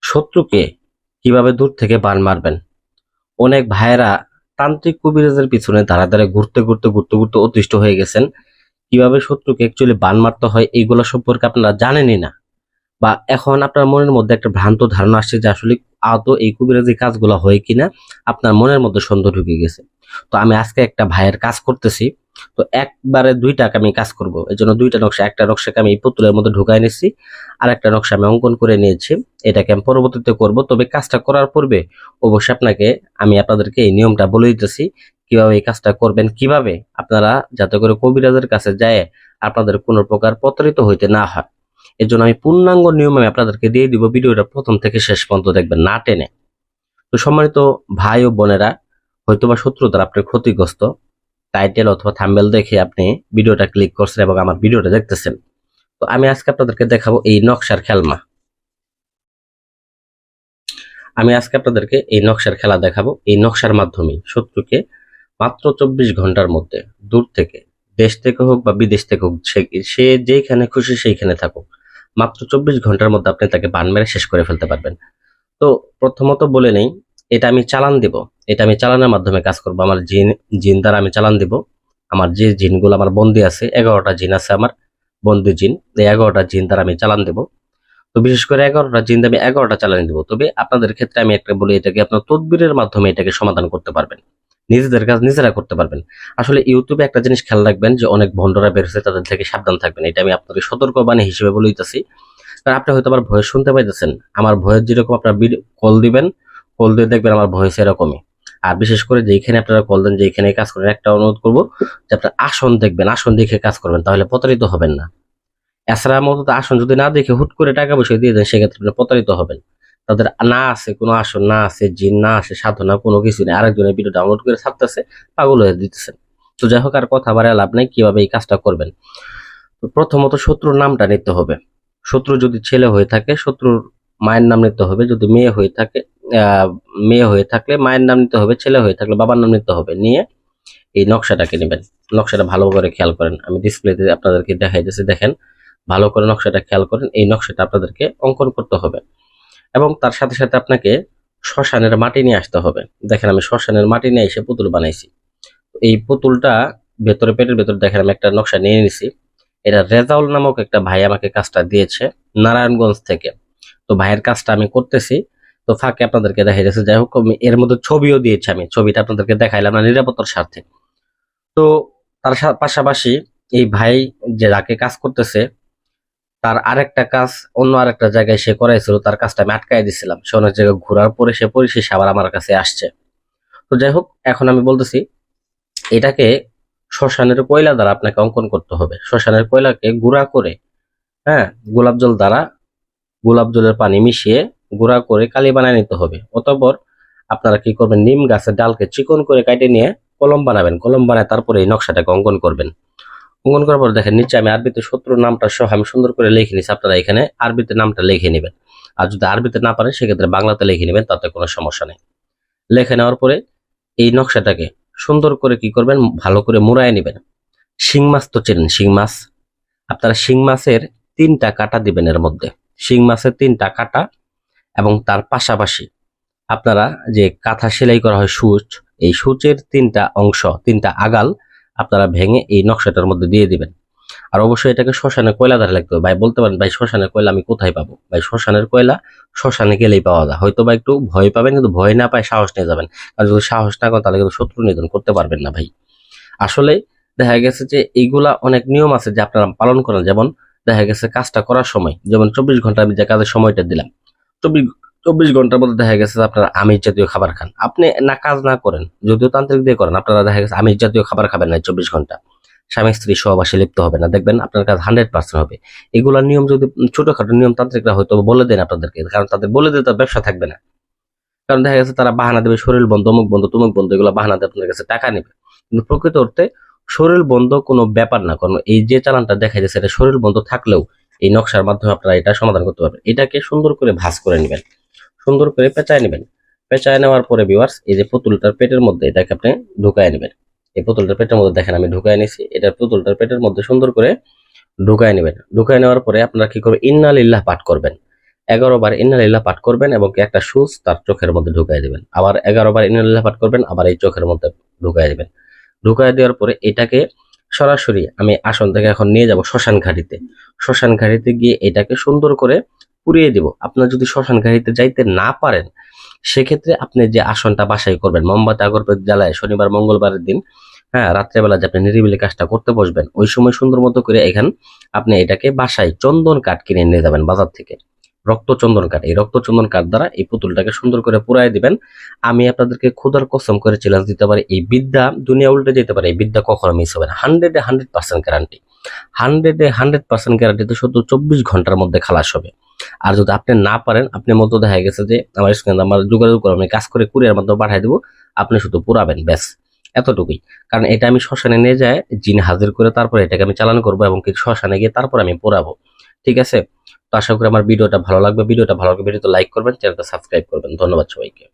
শত্রুকে কিভাবে দূর থেকে বান মারবেন। অনেক ভাইয়েরা তান্ত্রিক কবিরাজের পিছনে ধারে ধারে ঘুরতে অতিষ্ঠ হয়ে গেছেন। কিভাবে শত্রুকে অ্যাকচুয়ালি বান মারতে হয় এইগুলো সম্পর্কে আপনারা জানেনই না, বা এখন আপনার মনের মধ্যে একটা ভ্রান্ত ধারণা আসছে যে আসলে আদৌ এই কবিরাজি কাজগুলো হয় কিনা, আপনার মনের মধ্যে সন্দেহ ঢুকে গেছে। তো আমি আজকে একটা ভাইয়ের কাজ করতেছি, তো একবারে দুইটাকে আমি কাজ করব, এই জন্য দুইটা নকশা, একটা নকশাকে আমি এই পুতুলের মধ্যে ঢুকাই নিচ্ছি, আর একটা নকশা আমি অঙ্কন করে নিয়েছি। এটাকে আমি পরবর্তীতে করব, তবে কাজটা করার পূর্বে অবশ্যই আমি আপনাদেরকে এই নিয়মটা বলে দিতেছি কিভাবে এই কাজটা করবেন, কিভাবে আপনারা যাতে করে কবিরাজের কাছে যায় আপনাদের কোনো প্রকার প্রতারিত হইতে না হয়। এর জন্য আমি পূর্ণাঙ্গ নিয়ম আমি আপনাদেরকে দিয়ে দিব, ভিডিওটা প্রথম থেকে শেষ পর্যন্ত দেখবেন না টেনে। তো সম্মানিত ভাই ও বোনেরা, হয়তোবা শত্রু দ্বারা আপনি ক্ষতিগ্রস্ত, টাইটেল অথবা থাম্বনেল দেখে আপনি ভিডিওটা ক্লিক করছেন এবং আমার ভিডিওটা দেখতেছেন। তো আমি আজকে আপনাদেরকে দেখাবো এই নকশার খেলমা। আমি আজকে আপনাদেরকে এই নকশার খেলা দেখাবো। এই নকশার মাধ্যমে শত্রুকে মাত্র 24 ঘন্টার মধ্যে দূর থেকে, দেশ থেকে হোক বা বিদেশ থেকে হোক, সে যেখানে খুশি সেইখানে থাকুক, মাত্র 24 ঘন্টার মধ্যে আপনি তাকে বান মেরে শেষ করে ফেলতে পারবেন। তো প্রথমত বলে নেই, এটা আমি চালান দিব, এটা আমি চালানোর মাধ্যমে কাজ করব। আমার জিন জিন দ্বারা আমি চালান দিব। আমার যে জিনগুলো আমার বন্দি আছে, 11টা জিন আছে আমার বন্দি জিন, এই 11টা জিন দ্বারা আমি চালান দিব। তো বিশেষ করে 11টা জিন দিয়ে আমি 11টা চালান দিব। তবে আপনাদের ক্ষেত্রে আমি একটা বলি, এটাকে আপনার তদবিরের মাধ্যমে এটাকে সমাধান করতে পারবেন, নিজেদের কাজ নিজেরা করতে পারবেন। আসলে ইউটিউবে একটা জিনিস খেয়াল রাখবেন যে অনেক ভণ্ডরা বের হচ্ছে, তাদের থেকে সাবধান থাকবেন। এটা আমি আপনাদের সতর্কবাণী হিসেবে বলতেছি। কারণ আপনি হয়তো আমার ভয়েস শুনতে পাইতেছেন, আমার ভয়েস যেরকম আপনার কল দিবেন, কল দিয়ে দেখবেন আমার ভয়েস এরকমই। আর বিশেষ করে যেখানে আপনারা কল দেন, যেখানে কাজ করেন, একটা অনুরোধ করবো যে আপনার আসন দেখবেন, আসন দেখে কাজ করবেন, তাহলে প্রতারিত হবেন না। এছাড়া মতো আসন যদি না দেখে হুট করে টাকা পয়সা দিয়ে দেন, সেক্ষেত্রে আপনি প্রতারিত হবেন। তাদের না আছে কোনো আসন, না আছে জিন, না আছে সাধনা, কোনো কিছু নেই, আরেকজনের ভিডিও ডাউনলোড করে ছাড়তেছে, পাগল হয়ে দিতেছেন। তো যাই হোক, আর কথা বাড়ায় লাভ নাই, কিভাবে এই কাজটা করবেন। তো প্রথমত শত্রুর নামটা নিতে হবে। শত্রু যদি ছেলে হয়ে থাকে, শত্রুর মায়ের নাম নিতে হবে। যদি মেয়ে হয়ে থাকে, মেয়ে হয়ে থাকলে মায়ের নাম নিতে হবে, ছেলে হয়ে থাকলে বাবার নাম নিতে হবে। নিয়ে এই নকশাটাকে নেবেন। নকশাটা ভালো করে খেয়াল করেন, আমি ডিসপ্লেতে আপনাদেরকে দেখাইতেছি, দেখেন ভালো করে নকশাটা খেয়াল করেন। এই নকশাটা আপনাদেরকে অঙ্কন করতে হবে এবং তার সাথে সাথে আপনাকে শ্মশানের মাটি নিয়ে আসতে হবে। দেখেন আমি শ্মশানের মাটি নিয়ে এসে পুতুল বানাইছি। এই পুতুলটা ভেতরে, পেটের ভেতরে দেখেন আমি একটা নকশা নিয়ে নিছি। এটা রেজাউল নামক একটা ভাই আমাকে কাজটা দিয়েছে নারায়ণগঞ্জ থেকে। তো ভাইয়ের কাজটা আমি করতেছি, তো ফাঁকে আপনাদেরকে দেখাই যাচ্ছে। যাই হোক, এর মধ্যে ছবিও দিয়েছি, আমি ছবিটা আপনাদেরকে দেখাইলাম না নিরাপত্তার স্বার্থে। তো তার পাশাপাশি এই ভাই যে যাকে কাজ করতেছে, তার আরেকটা কাজ অন্য আরেকটা জায়গায় সে করাইছিল, তার কাজটা আমি আটকাই দিছিলাম। সে অনেক জায়গায় ঘোরার পরে সে পরিশেষে আবার আমার কাছে আসছে। তো যাই হোক, এখন আমি বলতেছি এটাকে শ্মশানের কয়লা দ্বারা আপনাকে অঙ্কন করতে হবে। শ্মশানের কয়লাকে গুঁড়া করে, হ্যাঁ, গোলাপ জল দ্বারা, গোলাপ জলের পানি মিশিয়ে গুঁড়া করে কালি বানিয়ে নিতে হবে। অতঃপর আপনারা কি করবেন, নিম গাছের ডালকে চিকন করে কেটে নিয়ে কলম বানাবেন। কলম বানায় তারপরে এই নকশাটাকে অঙ্কন করবেন। অঙ্কন করার পর দেখেন নিচে আমি আরবিতে শত্রুর নামটা সহ আমি সুন্দর করে লিখে নিচ্ছি। আপনারা এখানে আরবিতে নামটা লিখে নেবেন, আর যদি আরবিতে না পারেন সেক্ষেত্রে বাংলাতে লিখে নেবেন, তাতে কোনো সমস্যা নেই। লিখে নেওয়ার পরে এই নকশাটাকে সুন্দর করে কি করবেন, ভালো করে মুড়ায় নেবেন। শিং মাছ তো চেনেন, শিং মাছ, আপনারা শিং মাছের 3টা কাটা দিবেন এর মধ্যে। শিং মাছের 3টা কাটা এবং তার পাশাপাশি আপনারা যে কাঁথা সেলাই করা হয় সূচ, এই সূচের 3টা অংশ, 3টা আগাল আপনারা ভেঙে এই নকশাটার মধ্যে দিয়ে দিবেন। আর অবশ্যই এটাকে শ্মশানে কয়লা দ্বারা লাগতে হবে। ভাই বলতে পারেন, ভাই শ্মশানের কয়লা আমি কোথায় পাবো? ভাই শ্মশানের কয়লা শ্মশানে গেলেই পাওয়া যায়। হয়তো বা একটু ভয় পাবেন, কিন্তু ভয় না পায় সাহস নিয়ে যাবেন। আর যদি সাহস না করেন তাহলে কিন্তু শত্রু নিধন করতে পারবেন না ভাই। আসলে দেখা গেছে যে এইগুলা অনেক নিয়ম আছে যে আপনারা পালন করেন। যেমন দেখা গেছে কাজটা করার সময়, যেমন 24 ঘন্টা আমি যে কাজের সময়টা দিলাম, 24 ঘন্টার মধ্যে দেখা গেছে আপনারা আমিষ জাতীয় খাবার খান। আপনি না কাজ না করেন, যদিও তান্ত্রিক দিয়ে করেন, আপনারা দেখা গেছে আমিষ জাতীয় খাবার খাবেন না 24 ঘন্টা। স্বামী স্ত্রী সহবাসে লিপ্ত হবে না, দেখবেন আপনার কাজ 100% হবে। এগুলা নিয়ম যদি ছোটখাটো নিয়ম তান্ত্রিকরা হয়তো বলে দেন আপনাদেরকে, কারণ তাদের বলে দিলে তার ব্যবসা থাকবে না। কারণ দেখা গেছে তারা বাহানা দেবে শরীর বন্ধ, অমুক বন্ধ, তুমুক বন্ধ, এগুলো বাহানা দিয়ে আপনার কাছে টাকা নেবে। কিন্তু প্রকৃত অর্থে শরীর বন্ধ কোনো ব্যাপার না। কারণ এই যে চালানটা দেখা যাচ্ছে এটা শরীর বন্ধ থাকলেও এই নকশার মাধ্যমে আপনারা এটা সমাধান করতে পারবেন। এটাকে সুন্দর করে ভাঁজ করে নেবেন, সুন্দর করে পেঁচায় নেবেন। পেঁচায় নেওয়ার পরে ভিউয়ার্স, এই যে পুতুলটার পেটের মধ্যে এটাকে আপনি ঢুকায় নেবেন। এই পুতুলটার পেটের মধ্যে দেখেন আমি ঢুকায় নিছি। এটা পুতুলটার পেটের মধ্যে সুন্দর করে ঢুকায় নেবেন। ঢুকায় নেওয়ার পরে আপনারা কি করবেন, ইন্না লিল্লাহ পাঠ করবেন। 11 বার ইন্নালিল্লাহ পাঠ করবেন এবং একটা সুচ তার চোখের মধ্যে ঢুকাই দিবেন, আবার 11 বার ইন্নালিল্লাহ পাঠ করবেন, আবার এই চোখের মধ্যে ঢুকাই দিবেন। ঢুকাই দেওয়ার পরে এটাকে সরাসরি আমি আসন থেকে এখন নিয়ে যাব শ্মশান ঘাটিতে। শ্মশান ঘাটিতে গিয়ে এটাকে সুন্দর করে পুড়িয়ে দিব। আপনার যদি শ্মশান ঘাটিতে যাইতে না পারেন, সেক্ষেত্রে আপনি যে আসনটা বাসায় করবেন, মোমবাতি আগরবাতি জ্বালায় শনিবার মঙ্গলবারের দিন, হ্যাঁ, রাত্রেবেলা যে আপনি নিরিবিলি কাজটা করতে বসবেন, ওই সময় সুন্দর মতো করে এখান আপনি এটাকে বাসায় চন্দন কাঠ কিনে নিয়ে যাবেন বাজার থেকে, রক্ত চন্দন কাঠ। এই রক্ত চন্দন কাঠ দ্বারা এই পুতুলটাকে সুন্দর করে পুরাই দিবেন। আমি আপনাদেরকে খোদার কসম করে চ্যালেঞ্জ দিতে পারি, এই বিদ্যা দুনিয়া উল্টে যেতে পারে, এই বিদ্যা কখনো মিস হবে না। 100% গ্যারান্টি, 100% গ্যারান্টিতে শুধু 24 ঘন্টার মধ্যে খালাস হবে। আর যদি আপনি না পারেন, আপনি মতো দেখা গেছে যে আমার স্ক্রিনে আমার যোগাযোগ করে আমি কাজ করে কুরিয়ার মাধ্যমে পাঠিয়ে দেবো, আপনি শুধু পুরাবেন, ব্যাস এতটুকুই। কারণ এটা আমি শ্মশানে নিয়ে যায় জিন হাজির করে তারপরে এটাকে আমি চালান করবো এবং কি শ্মশানে গিয়ে তারপর আমি পোড়াবো। ঠিক আছে? তো আশা করি আমার ভিডিওটা ভালো লাগবে। ভিডিওটা ভালো লাগবে, ভিডিওতে লাইক করবেন, চ্যানেলটা সাবস্ক্রাইব করবেন। ধন্যবাদ সবাইকে।